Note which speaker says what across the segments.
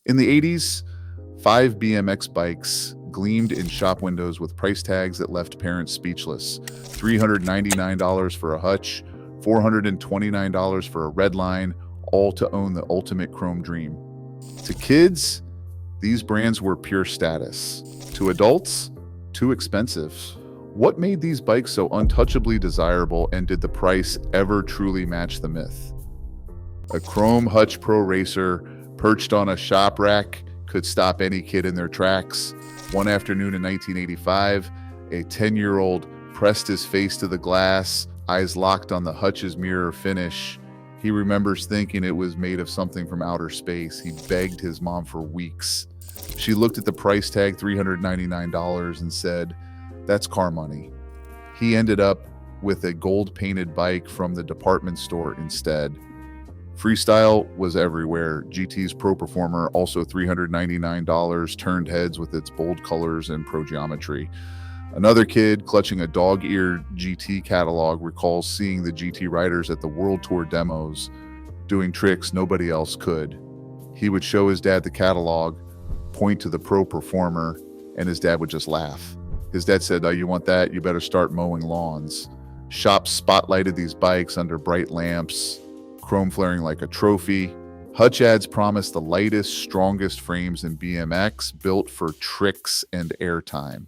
Speaker 1: In the 80s, 5 BMX bikes gleamed in shop windows with price tags that left parents speechless. $399 for a Hutch, $429 for a Redline, all to own the ultimate chrome dream. To kids, these brands were pure status. To adults, too expensive. What made these bikes so untouchably desirable, and did the price ever truly match the myth? A chrome Hutch Pro Racer perched on a shop rack could stop any kid in their tracks. One afternoon in 1985, a 10-year-old pressed his face to the glass, eyes locked on the Hutch's mirror finish. He remembers thinking it was made of something from outer space. He begged his mom for weeks. She looked at the price tag, $399, and said, "That's car money." He ended up with a gold-painted bike from the department store instead. Freestyle was everywhere. GT's Pro Performer, also $399, turned heads with its bold colors and pro geometry. Another kid clutching a dog-eared GT catalog recalls seeing the GT riders at the World Tour demos doing tricks nobody else could. He would show his dad the catalog, point to the Pro Performer, and his dad would just laugh. His dad said, "Oh, you want that? You better start mowing lawns." Shops spotlighted these bikes under bright lamps, chrome flaring like a trophy. Hutch ads promised the lightest, strongest frames in BMX, built for tricks and airtime.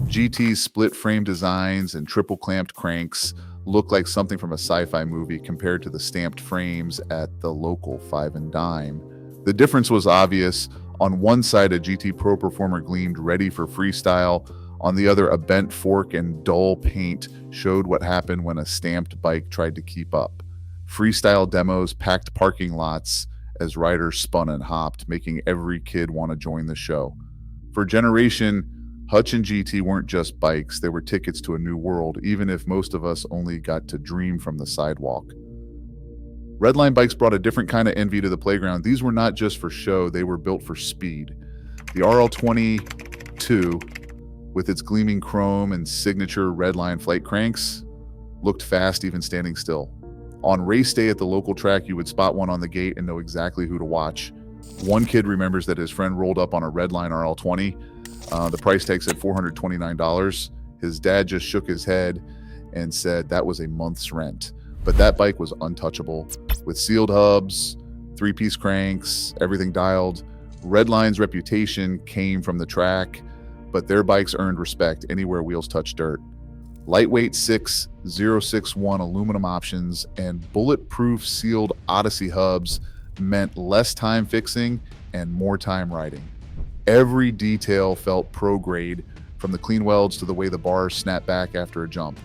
Speaker 1: GT's split frame designs and triple clamped cranks looked like something from a sci-fi movie compared to the stamped frames at the local 5 and Dime. The difference was obvious. On one side, a GT Pro Performer gleamed ready for freestyle. On the other, a bent fork and dull paint showed what happened when a stamped bike tried to keep up. Freestyle demos packed parking lots as riders spun and hopped, making every kid want to join the show. For a generation, Hutch and GT weren't just bikes, they were tickets to a new world, even if most of us only got to dream from the sidewalk. Redline bikes brought a different kind of envy to the playground. These were not just for show, they were built for speed. The RL22, with its gleaming chrome and signature Redline flight cranks, looked fast even standing still. On race day at the local track, you would spot one on the gate and know exactly who to watch. One kid remembers that his friend rolled up on a Redline RL20. The price tag said $429. His dad just shook his head and said that was a month's rent. But that bike was untouchable. With sealed hubs, 3-piece cranks, everything dialed. Redline's reputation came from the track, but their bikes earned respect anywhere wheels touched dirt. Lightweight 6061 aluminum options and bulletproof sealed Odyssey hubs meant less time fixing and more time riding. Every detail felt pro grade, from the clean welds to the way the bars snapped back after a jump.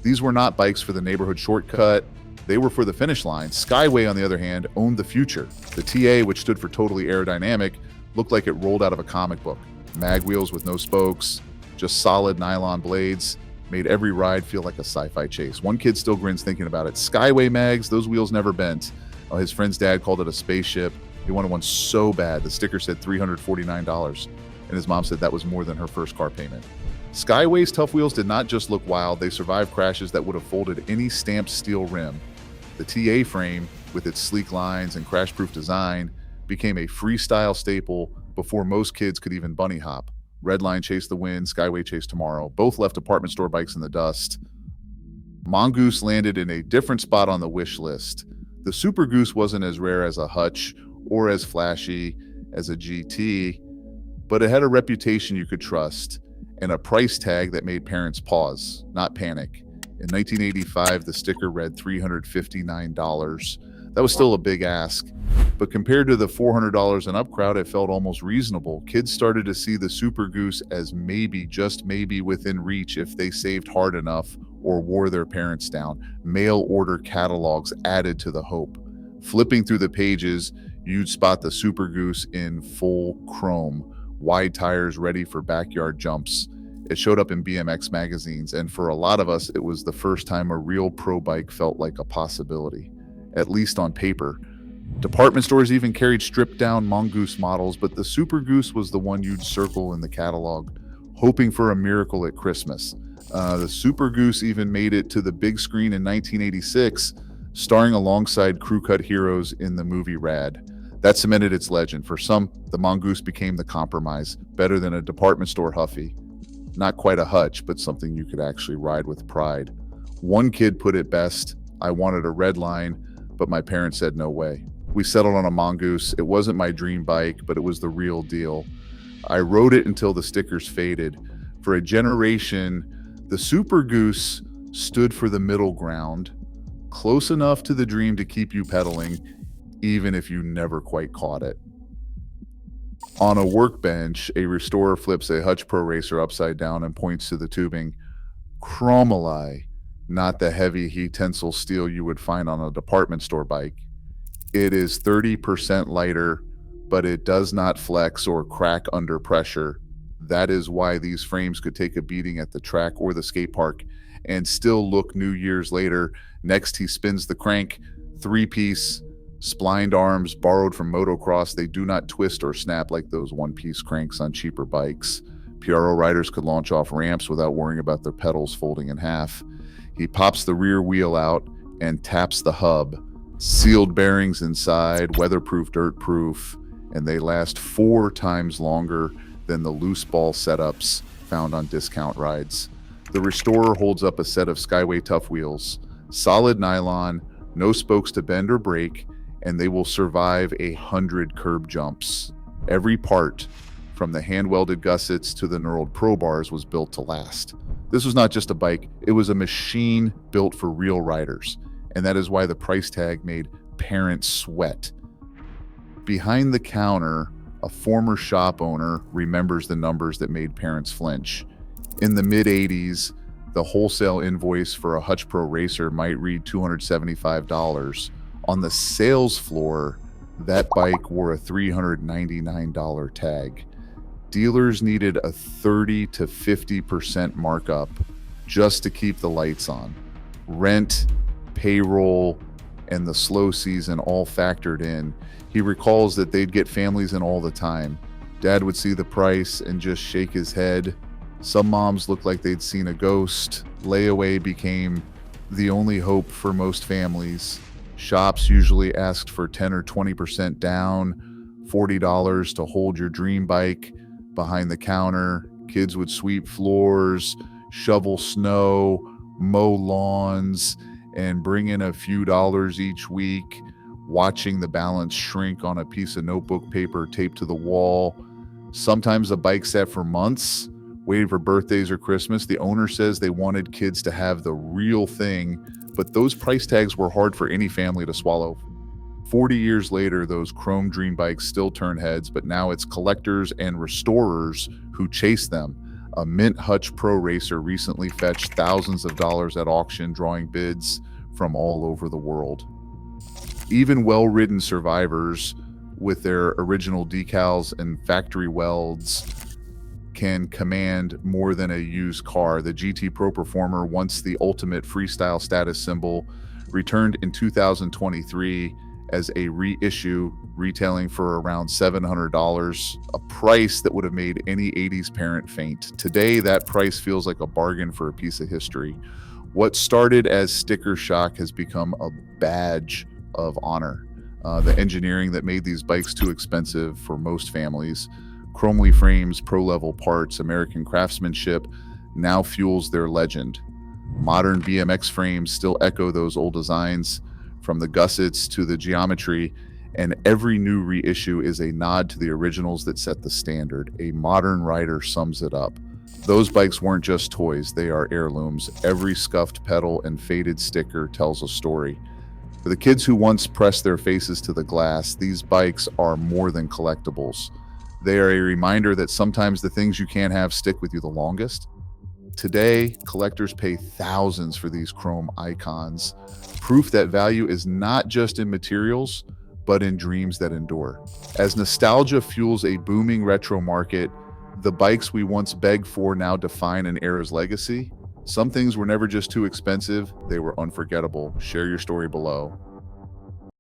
Speaker 1: These were not bikes for the neighborhood shortcut, they were for the finish line. Skyway, on the other hand, owned the future. The TA, which stood for totally aerodynamic, looked like it rolled out of a comic book. Mag wheels with no spokes, just solid nylon blades, made every ride feel like a sci-fi chase. One kid still grins thinking about it. Skyway mags, those wheels never bent. His friend's dad called it a spaceship. He wanted one so bad, the sticker said $349, and his mom said that was more than her first car payment. Skyway's tough wheels did not just look wild, they survived crashes that would have folded any stamped steel rim. The TA frame, with its sleek lines and crash-proof design, became a freestyle staple before most kids could even bunny hop. Redline chased the wind, Skyway chased tomorrow. Both left department store bikes in the dust. Mongoose landed in a different spot on the wish list. The Super Goose wasn't as rare as a Hutch or as flashy as a GT, but it had a reputation you could trust and a price tag that made parents pause, not panic. In 1985, the sticker read $359. That was still a big ask, but compared to the $400 and up crowd, it felt almost reasonable. Kids started to see the Super Goose as maybe, just maybe, within reach if they saved hard enough or wore their parents down. Mail order catalogs added to the hope. Flipping through the pages, you'd spot the Super Goose in full chrome, wide tires ready for backyard jumps. It showed up in BMX magazines, and for a lot of us, it was the first time a real pro bike felt like a possibility, at least on paper. Department stores even carried stripped-down Mongoose models, but the Super Goose was the one you'd circle in the catalog, hoping for a miracle at Christmas. The Super Goose even made it to the big screen in 1986, starring alongside crew-cut heroes in the movie Rad. That cemented its legend. For some, the Mongoose became the compromise, better than a department store Huffy. Not quite a Hutch, but something you could actually ride with pride. One kid put it best: I wanted a Redline, but my parents said no way. We settled on a Mongoose. It wasn't my dream bike, but it was the real deal. I rode it until the stickers faded. For a generation, the Super Goose stood for the middle ground, close enough to the dream to keep you pedaling, even if you never quite caught it. On a workbench, a restorer flips a Hutch Pro Racer upside down and points to the tubing. Chromalai, not the heavy heat tensile steel you would find on a department store bike. It is 30% lighter, but it does not flex or crack under pressure. That is why these frames could take a beating at the track or the skate park and still look new years later. Next, he spins the crank, three-piece, splined arms borrowed from motocross. They do not twist or snap like those one-piece cranks on cheaper bikes. PRO riders could launch off ramps without worrying about their pedals folding in half. He pops the rear wheel out and taps the hub. Sealed bearings inside, weatherproof, dirt-proof, and they last 4 times longer than the loose ball setups found on discount rides. The restorer holds up a set of Skyway tough wheels, solid nylon, no spokes to bend or break, and they will survive 100 curb jumps. Every part, from the hand-welded gussets to the knurled pro bars, was built to last. This was not just a bike, it was a machine built for real riders, and that is why the price tag made parents sweat. Behind the counter, a former shop owner remembers the numbers that made parents flinch. In the mid-'80s, the wholesale invoice for a Hutch Pro Racer might read $275. On the sales floor, that bike wore a $399 tag. Dealers needed a 30 to 50% markup just to keep the lights on. Rent, payroll, and the slow season all factored in. He recalls that they'd get families in all the time. Dad would see the price and just shake his head. Some moms looked like they'd seen a ghost. Layaway became the only hope for most families. Shops usually asked for 10 or 20% down, $40 to hold your dream bike. Behind the counter, kids would sweep floors, shovel snow, mow lawns, and bring in a few dollars each week, watching the balance shrink on a piece of notebook paper taped to the wall. Sometimes a bike sat for months, waiting for birthdays or Christmas. The owner says they wanted kids to have the real thing, but those price tags were hard for any family to swallow. 40 years later, those chrome dream bikes still turn heads, but now it's collectors and restorers who chase them. A mint Hutch Pro Racer recently fetched thousands of dollars at auction, drawing bids from all over the world. Even well-ridden survivors with their original decals and factory welds can command more than a used car. The GT Pro Performer, once the ultimate freestyle status symbol, returned in 2023 as a reissue, retailing for around $700, a price that would have made any 80s parent faint. Today, that price feels like a bargain for a piece of history. What started as sticker shock has become a badge of honor. The engineering that made these bikes too expensive for most families, chromely frames, pro-level parts, American craftsmanship, now fuels their legend. Modern BMX frames still echo those old designs, from the gussets to the geometry, and every new reissue is a nod to the originals that set the standard. A modern rider sums it up. Those bikes weren't just toys, they are heirlooms. Every scuffed pedal and faded sticker tells a story. For the kids who once pressed their faces to the glass, these bikes are more than collectibles. They are a reminder that sometimes the things you can't have stick with you the longest. Today, collectors pay thousands for these chrome icons, proof that value is not just in materials, but in dreams that endure. As nostalgia fuels a booming retro market, the bikes we once begged for now define an era's legacy. Some things were never just too expensive, they were unforgettable. Share your story below.